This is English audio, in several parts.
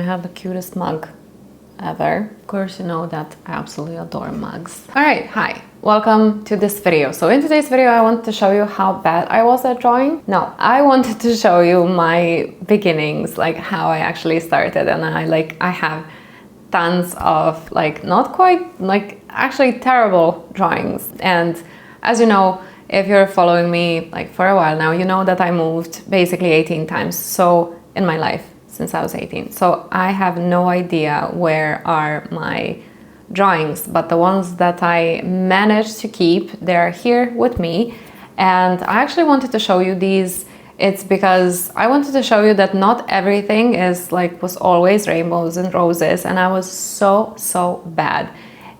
have the cutest mug ever. Of course, you know that I absolutely adore mugs. All right, hi, welcome to this video. So in today's video, I want to show you how bad I was at drawing. No, I wanted to show you my beginnings, like how I actually started. And I have tons of not quite, actually terrible drawings. And as you know, if you're following me for a while now, you know that I moved basically 18 times so in my life since I was 18. So I have no idea where are my drawings, but the ones that I managed to keep, they're here with me. And I actually wanted to show you these. It's because I wanted to show you that not everything was always rainbows and roses, and I was so bad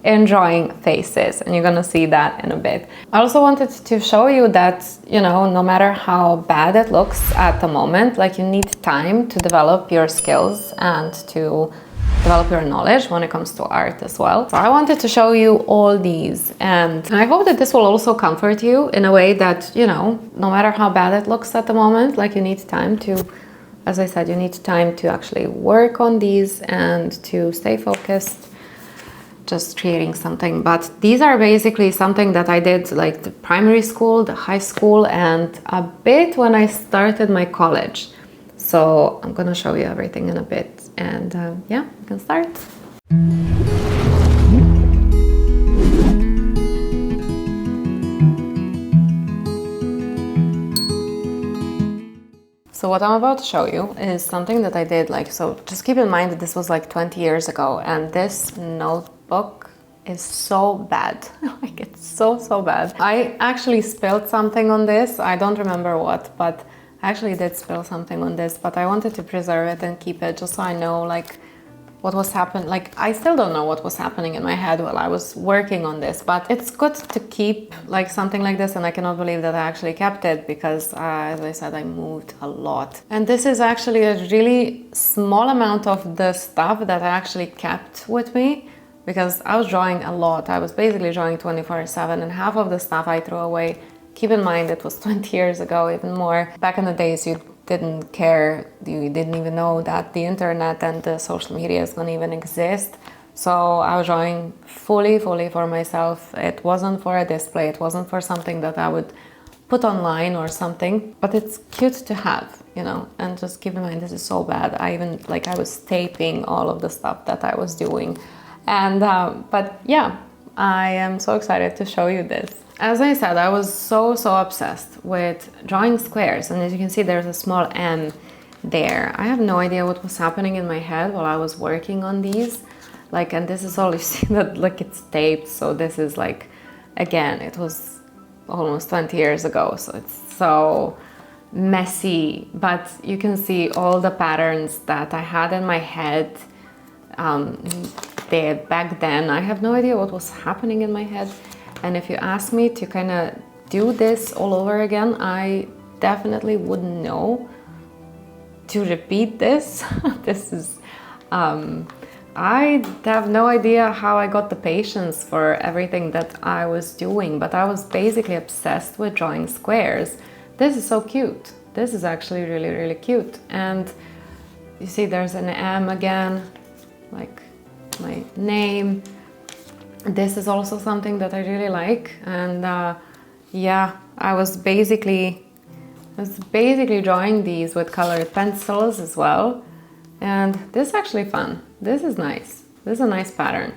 in drawing faces, and you're gonna see that in a bit. I also wanted to show you that, no matter how bad it looks at the moment, you need time to develop your skills and to develop your knowledge when it comes to art as well. So I wanted to show you all these, and I hope that this will also comfort you in a way that, no matter how bad it looks at the moment, you need time to, as I said, you need time to actually work on these and to stay focused, just creating something. But these are basically something that I did the primary school, the high school, and a bit when I started my college. So I'm gonna show you everything in a bit, and yeah, we can start. So what I'm about to show you is something that I did so just keep in mind that this was 20 years ago, and this notebook is so bad. It's so bad. I actually spilled something on this. I don't remember what, but I actually did spill something on this, but I wanted to preserve it and keep it just so I know what was happening. I still don't know what was happening in my head while I was working on this, but it's good to keep something like this, and I cannot believe that I actually kept it because as I said, I moved a lot. And this is actually a really small amount of the stuff that I actually kept with me because I was drawing a lot. I was basically drawing 24/7, and half of the stuff I threw away. Keep in mind it was 20 years ago, even more. Back in the days, you didn't care, you didn't even know that the internet and the social media is gonna even exist. So I was drawing fully for myself. It wasn't for a display, it wasn't for something that I would put online or something, but it's cute to have, and just keep in mind this is so bad. I even, I was taping all of the stuff that I was doing. And, but yeah, I am so excited to show you this. As I said, I was so obsessed with drawing squares, and as you can see, there's a small M there. I have no idea what was happening in my head while I was working on these. And this is all you see that it's taped. So this is again, it was almost 20 years ago, so it's so messy, but you can see all the patterns that I had in my head back then. I have no idea what was happening in my head. And if you ask me to kind of do this all over again, I definitely wouldn't know to repeat this. This is, I have no idea how I got the patience for everything that I was doing, but I was basically obsessed with drawing squares. This is so cute. This is actually really cute. And you see there's an M again, my name. This is also something that I really like, and yeah, I was basically drawing these with colored pencils as well, and this is actually fun. This is nice. This is a nice pattern,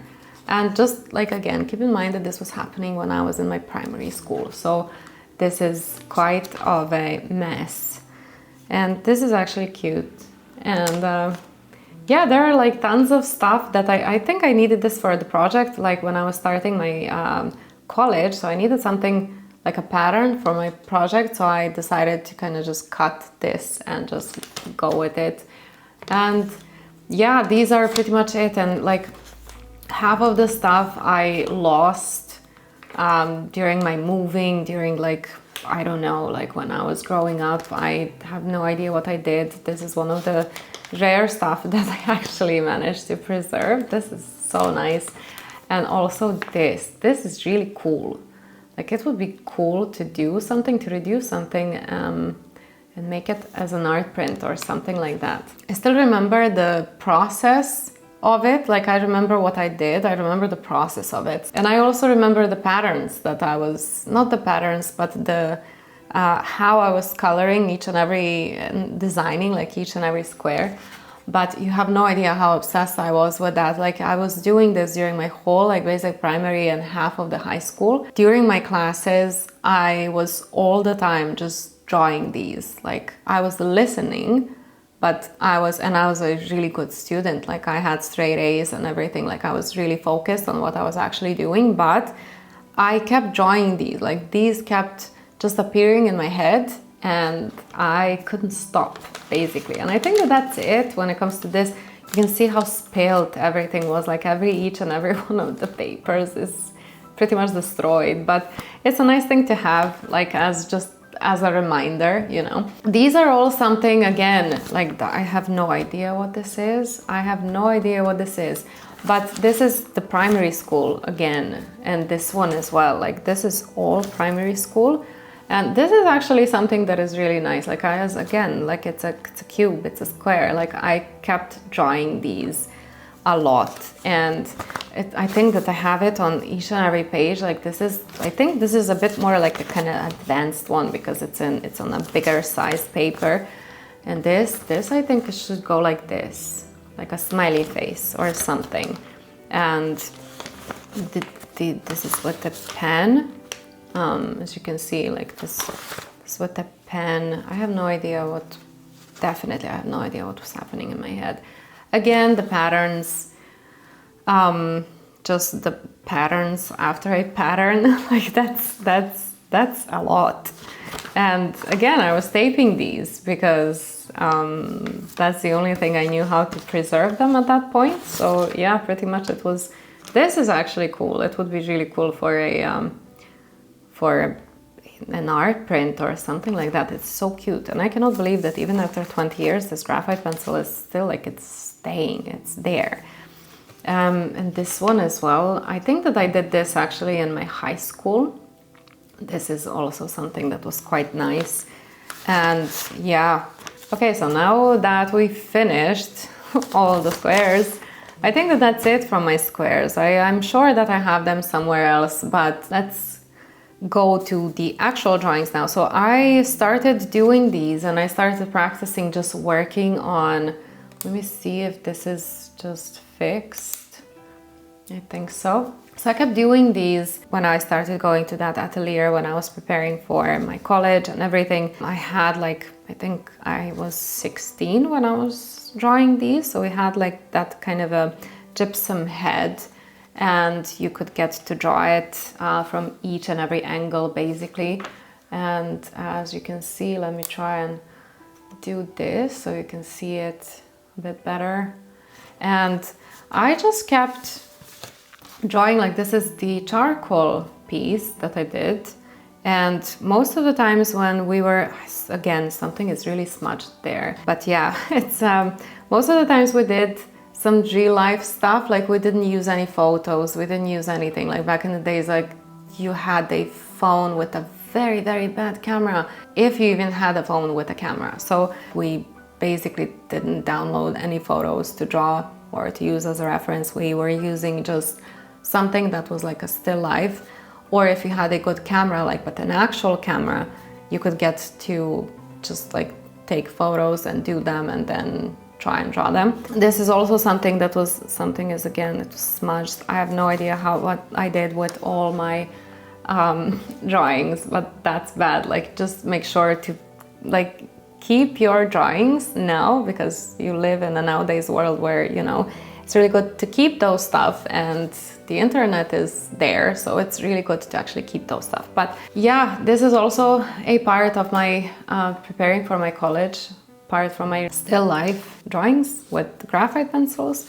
and just again, keep in mind that this was happening when I was in my primary school, so this is quite of a mess, and this is actually cute. And yeah, there are tons of stuff that I think I needed this for the project, when I was starting my college. So I needed something a pattern for my project. So I decided to kind of just cut this and just go with it. And yeah, these are pretty much it. And half of the stuff I lost during my moving, during I don't know, when I was growing up. I have no idea what I did. This is one of the rare stuff that I actually managed to preserve. This is so nice. And also this is really cool. It would be cool to do something, to reduce something and make it as an art print or something like that. I still remember the process of it. Like, I remember what I did, I remember the process of it. And I also remember the patterns that I was, not the patterns, but the how I was coloring each and every, designing like each and every square. But you have no idea how obsessed I was with that. Like, I was doing this during my whole like basic primary and half of the high school. During my classes, I was all the time just drawing these. Like, I was listening, but I was a really good student. Like, I had straight A's and everything. Like, I was really focused on what I was actually doing, but I kept drawing these. Like, these kept just appearing in my head, and I couldn't stop, basically. And I think that that's it when it comes to this. You can see how spilled everything was. Like, each and every one of the papers is pretty much destroyed, but it's a nice thing to have, like, as a reminder, you know. These are all something, again, like, I have no idea what this is. I have no idea what this is. But this is the primary school again, and this one as well. Like, this is all primary school. And this is actually something that is really nice. Like, again, like, it's a cube, it's a square. Like, I kept drawing these a lot, and I think that I have it on each and every page. Like, I think this is a bit more like a kind of advanced one, because it's on a bigger size paper. And this I think it should go like this, like a smiley face or something. And this is with the pen. As you can see, like, this with the pen. I have no idea definitely I have no idea what was happening in my head. Again, the patterns, just the patterns after a pattern, like, that's a lot. And again, I was taping these because that's the only thing I knew how to preserve them at that point. So yeah, pretty much this is actually cool. It would be really cool for an art print or something like that. It's so cute, and I cannot believe that even after 20 years this graphite pencil is still, like, it's staying, it's there. And this one as well, I think that I did this actually in my high school. This is also something that was quite nice. And yeah, okay, so now that we finished all the squares, I think that that's it from my squares. I'm sure that I have them somewhere else, but let's go to the actual drawings now. So I started doing these, and I started practicing just working on, let me see if this is just fixed. I think so. So I kept doing these when I started going to that atelier, when I was preparing for my college and everything. I had, like, I think I was 16 when I was drawing these. So we had, like, that kind of a gypsum head, and you could get to draw it from each and every angle, basically. And as you can see, let me try and do this so you can see it a bit better. And I just kept drawing. Like, this is the charcoal piece that I did, and most of the times when we were, again, something is really smudged there, but yeah, it's most of the times we did some real life stuff. Like, we didn't use any photos, we didn't use anything. Like, back in the days, like, you had a phone with a very, very bad camera, if you even had a phone with a camera. So we basically didn't download any photos to draw or to use as a reference. We were using just something that was like a still life, or if you had a good camera, like, but an actual camera, you could get to just, like, take photos and do them and then try and draw them. This is also something that was, something is, again, it was smudged. I have no idea what I did with all my drawings, but that's bad. Like, just make sure to, like, keep your drawings now, because you live in a nowadays world where, you know, it's really good to keep those stuff, and the internet is there, so it's really good to actually keep those stuff. But yeah, this is also a part of my preparing for my college, part from my still life drawings with graphite pencils.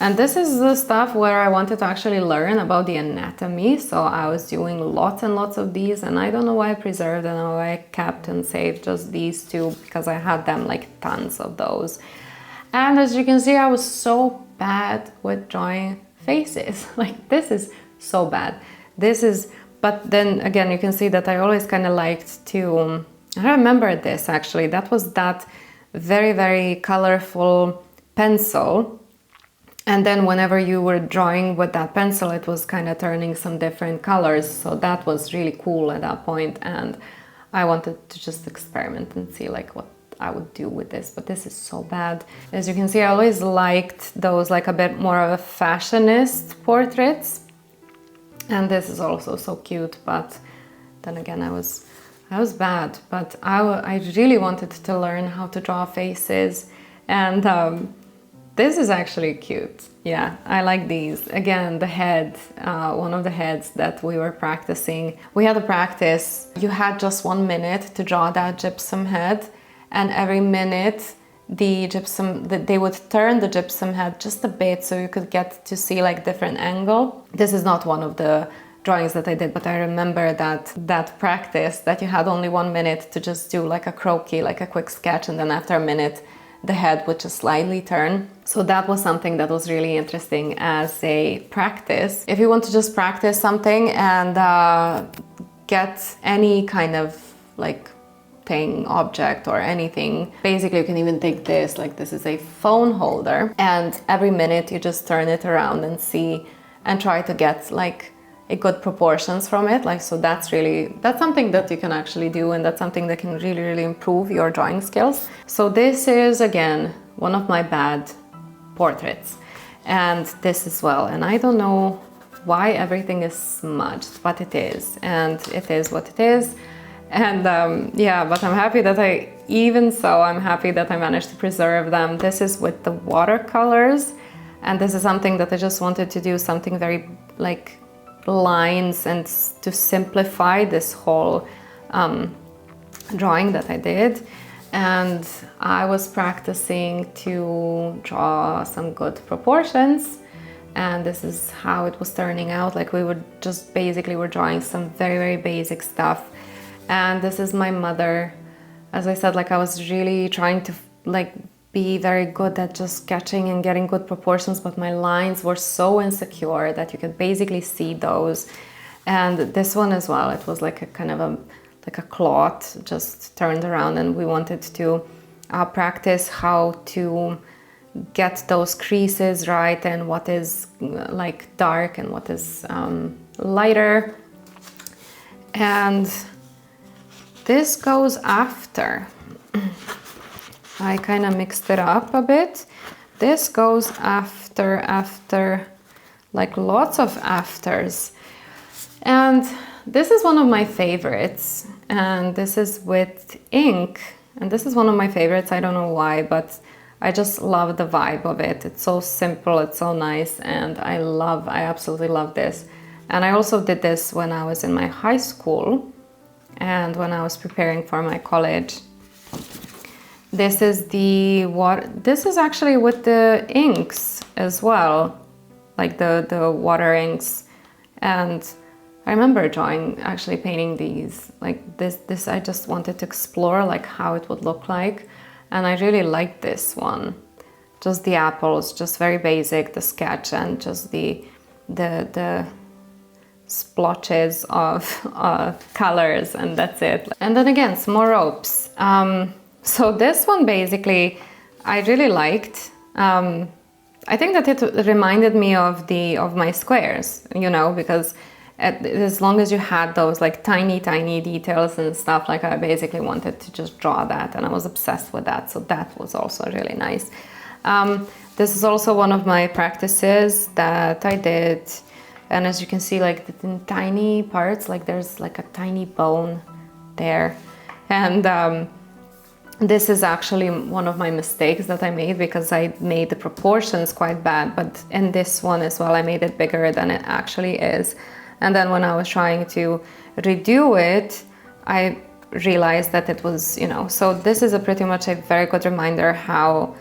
And this is the stuff where I wanted to actually learn about the anatomy, so I was doing lots and lots of these, and I don't know why I preserved and why I kept and saved just these two, because I had them, like, tons of those. And as you can see, I was so bad with drawing faces. Like, this is so bad. This is, but then again, you can see that I always kind of liked to I remember this actually. That was that very, very colorful pencil. And then whenever you were drawing with that pencil, it was kind of turning some different colors. So that was really cool at that point. And I wanted to just experiment and see like what I would do with this, but this is so bad. As you can see, I always liked those like a bit more of a fashionist portraits. And this is also so cute, but then again, I was bad, but I really wanted to learn how to draw faces. And this is actually cute. Yeah, I like these. Again, the head, one of the heads that we were practicing. We had a practice. You had just 1 minute to draw that gypsum head, and every minute they would turn the gypsum head just a bit so you could get to see like different angle. This is not one of the drawings that I did, but I remember that practice that you had only 1 minute to just do like a croquis, like a quick sketch, and then after a minute the head would just slightly turn. So that was something that was really interesting as a practice. If you want to just practice something and get any kind of like thing, object or anything, basically you can even take this, like this is a phone holder, and every minute you just turn it around and see and try to get like a good proportions from it. Like, so that's something that you can actually do, and that's something that can really, really improve your drawing skills. So this is again one of my bad portraits, and this as well. And I don't know why everything is smudged, but it is, and it is what it is. And yeah, but I'm happy that I'm happy that I managed to preserve them. This is with the watercolors, and this is something that I just wanted to do, something very like lines, and to simplify this whole drawing that I did. And I was practicing to draw some good proportions, and this is how it was turning out. Like we were just basically drawing some very, very basic stuff. And this is my mother. As I said, like I was really trying to like be very good at just sketching and getting good proportions, but my lines were so insecure that you could basically see those. And this one as well, it was like a kind of like a cloth just turned around, and we wanted to practice how to get those creases right, and what is like dark and what is lighter. And this goes after. I kind of mixed it up a bit. This goes after, like lots of afters. And this is one of my favorites. And this is with ink. And this is one of my favorites. I don't know why, but I just love the vibe of it. It's so simple, it's so nice, and I absolutely love this. And I also did this when I was in my high school and when I was preparing for my college. This is this is actually with the inks as well, like the water inks. And I remember actually painting these, like this I just wanted to explore like how it would look like. And I really liked this one. Just the apples, just very basic, the sketch, and just the splotches of colors, and that's it. And then again, some more ropes. So this one basically I really liked. I think that it reminded me of my squares, you know, because as long as you had those like tiny details and stuff, like I basically wanted to just draw that, and I was obsessed with that. So that was also really nice. This is also one of my practices that I did. And as you can see, like in tiny parts, like there's like a tiny bone there. And this is actually one of my mistakes that I made, because I made the proportions quite bad, but in this one as well, I made it bigger than it actually is. And then when I was trying to redo it, I realized that it was, you know, so this is pretty much a very good reminder how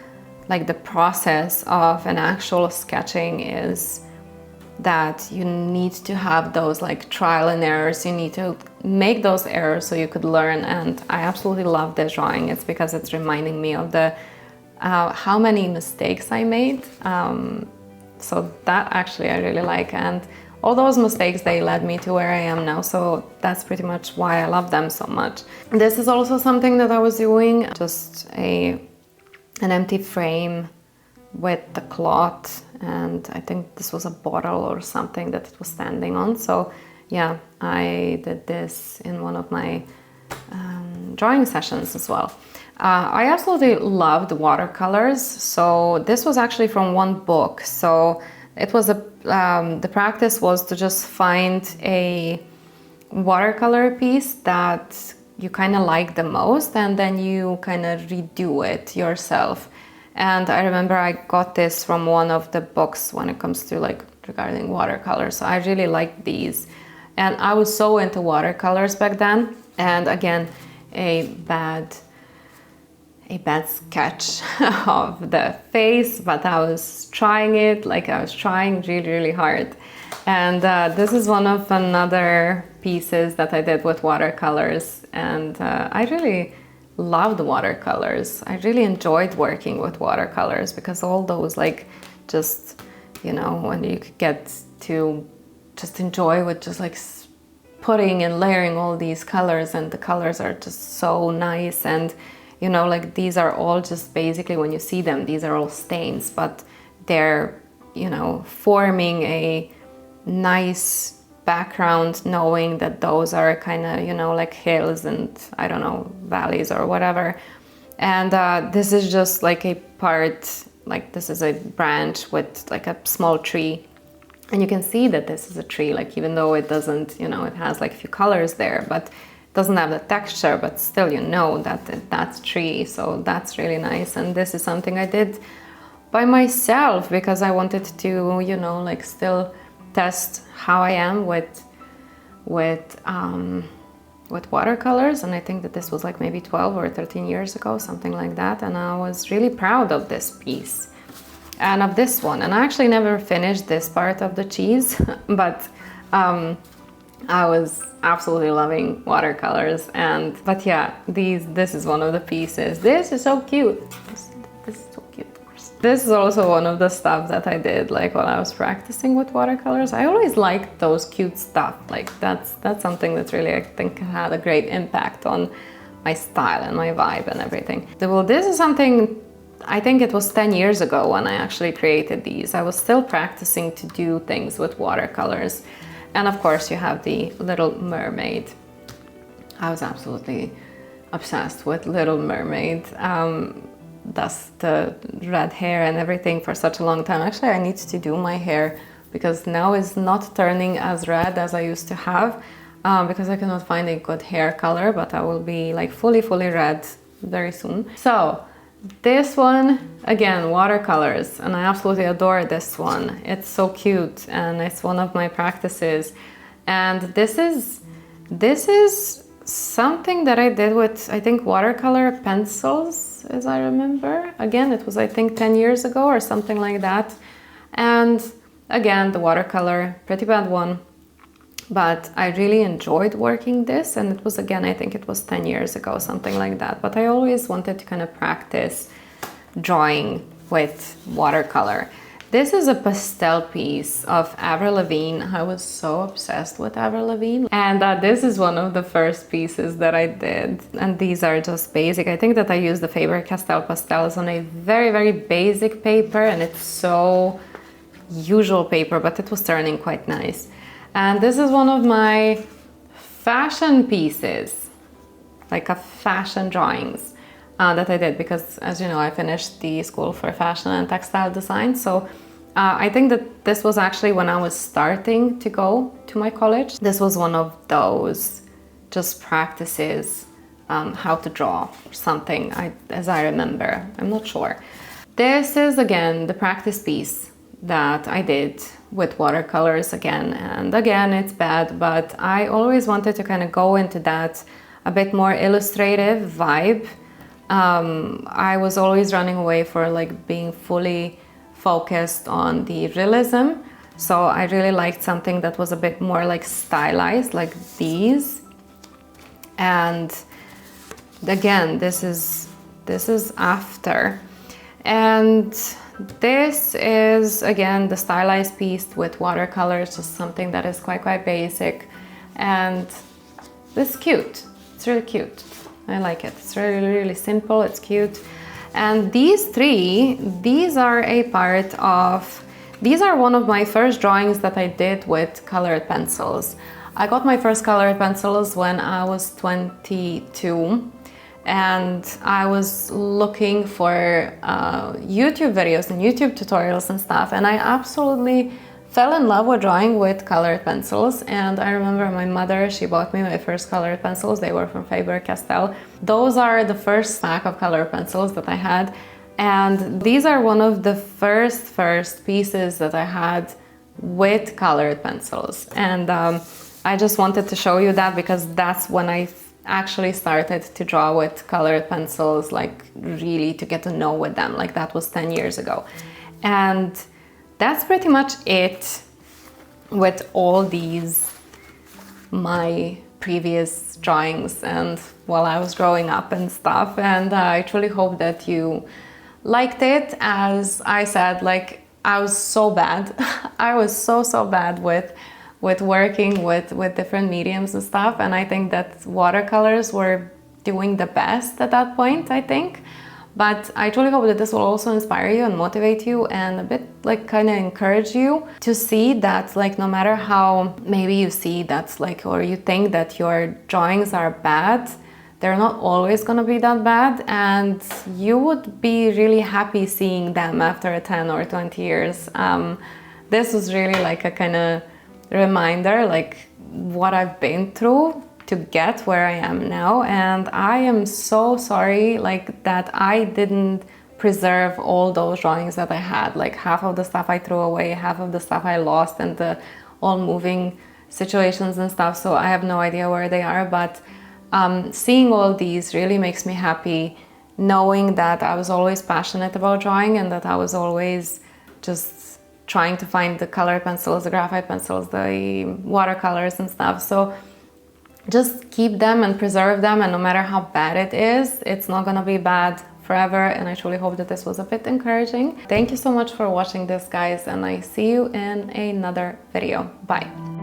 like the process of an actual sketching is, that you need to have those like trial and errors. You need to make those errors so you could learn. And I absolutely love this drawing. It's because it's reminding me of the how many mistakes I made. So that actually I really like. And all those mistakes, they led me to where I am now. So that's pretty much why I love them so much. This is also something that I was doing, just an empty frame with the cloth, and I think this was a bottle or something that it was standing on. So yeah, I did this in one of my drawing sessions as well. I absolutely loved watercolors. So this was actually from one book. So it was the practice was to just find a watercolor piece that you kind of like the most, and then you kind of redo it yourself. And I remember I got this from one of the books when it comes to like regarding watercolors. So I really liked these, and I was so into watercolors back then. And again, a bad sketch of the face, but I was trying it, like I was trying really hard. And this is one of another pieces that I did with watercolors, and I really loved watercolors. I really enjoyed working with watercolors because all those, like, just, you know, when you could get to just enjoy with just like putting and layering all these colors, and the colors are just so nice. And you know, like, these are all just basically, when you see them, these are all stains, but they're, you know, forming a nice background, knowing that those are kind of, you know, like hills and, I don't know, valleys or whatever. And this is just like a part, like this is a branch with like a small tree. And you can see that this is a tree, like, even though it doesn't, you know, it has like a few colors there, but doesn't have the texture, but still you know that that's tree. So that's really nice. And this is something I did by myself because I wanted to, you know, like still test how I am with watercolors. And I think that this was like maybe 12 or 13 years ago, something like that. And I was really proud of this piece and of this one. And I actually never finished this part of the cheese, but I was absolutely loving watercolors. But yeah, this is one of the pieces. This is so cute. This is so cute, of course. This is also one of the stuff that I did like while I was practicing with watercolors. I always liked those cute stuff. Like that's something that really, I think, had a great impact on my style and my vibe and everything. Well, this is something, I think it was 10 years ago when I actually created these. I was still practicing to do things with watercolors. And of course you have the Little Mermaid. I was absolutely obsessed with Little Mermaid. That's the red hair and everything for such a long time. Actually, I need to do my hair because now it's not turning as red as I used to have because I cannot find a good hair color, but I will be like fully red very soon. So this one, again, watercolors, and I absolutely adore this one. It's so cute, and it's one of my practices. And this is something that I did with, I think, watercolor pencils, as I remember. Again, it was, I think, 10 years ago or something like that. And again, the watercolor, pretty bad one. But I really enjoyed working this, and it was, again, I think it was 10 years ago, something like that. But I always wanted to kind of practice drawing with watercolor. This is a pastel piece of Avril Lavigne. I was so obsessed with Avril Lavigne. And this is one of the first pieces that I did. And these are just basic. I think that I used the Faber-Castell pastels on a very basic paper, and it's so usual paper, but it was turning quite nice. And this is one of my fashion pieces, like a fashion drawings that I did because, as you know, I finished the school for fashion and textile design. So I think that this was actually when I was starting to go to my college. This was one of those just practices, how to draw or something, as I remember. I'm not sure. This is, again, the practice piece that I did with watercolors again and again. It's bad, but I always wanted to kind of go into that a bit more illustrative vibe. I was always running away for like being fully focused on the realism, so I really liked something that was a bit more like stylized, like these. And again, this is after. And this is again the stylized piece with watercolors, just something that is quite basic, and this is cute. It's really cute. I like it. It's really simple. It's cute. And these three, these are one of my first drawings that I did with colored pencils. I got my first colored pencils when I was 22, and I was looking for YouTube videos and YouTube tutorials and stuff, and I absolutely fell in love with drawing with colored pencils. And I remember my mother, she bought me my first colored pencils. They were from Faber-Castell. Those are the first pack of colored pencils that I had, and these are one of the first pieces that I had with colored pencils. And I just wanted to show you that because that's when I actually started to draw with colored pencils, like really to get to know with them. Like that was 10 years ago. And that's pretty much it with all these my previous drawings and while I was growing up and stuff. And I truly hope that you liked it. As I said, like I was so bad. I was so bad with working with different mediums and stuff, and I think that watercolors were doing the best at that point, I think. But I truly hope that this will also inspire you and motivate you and a bit like kind of encourage you to see that like no matter how maybe you see that's like or you think that your drawings are bad, they're not always gonna be that bad, and you would be really happy seeing them after 10 or 20 years. This was really like a kind of reminder like what I've been through to get where I am now, and I am so sorry like that I didn't preserve all those drawings that I had. Like half of the stuff I threw away, half of the stuff I lost in the all moving situations and stuff, so I have no idea where they are. But seeing all these really makes me happy, knowing that I was always passionate about drawing and that I was always just trying to find the colored pencils, the graphite pencils, the watercolors and stuff. So just keep them and preserve them, and no matter how bad it is, it's not gonna be bad forever. And I truly hope that this was a bit encouraging. Thank you so much for watching this, guys, and I see you in another video. Bye.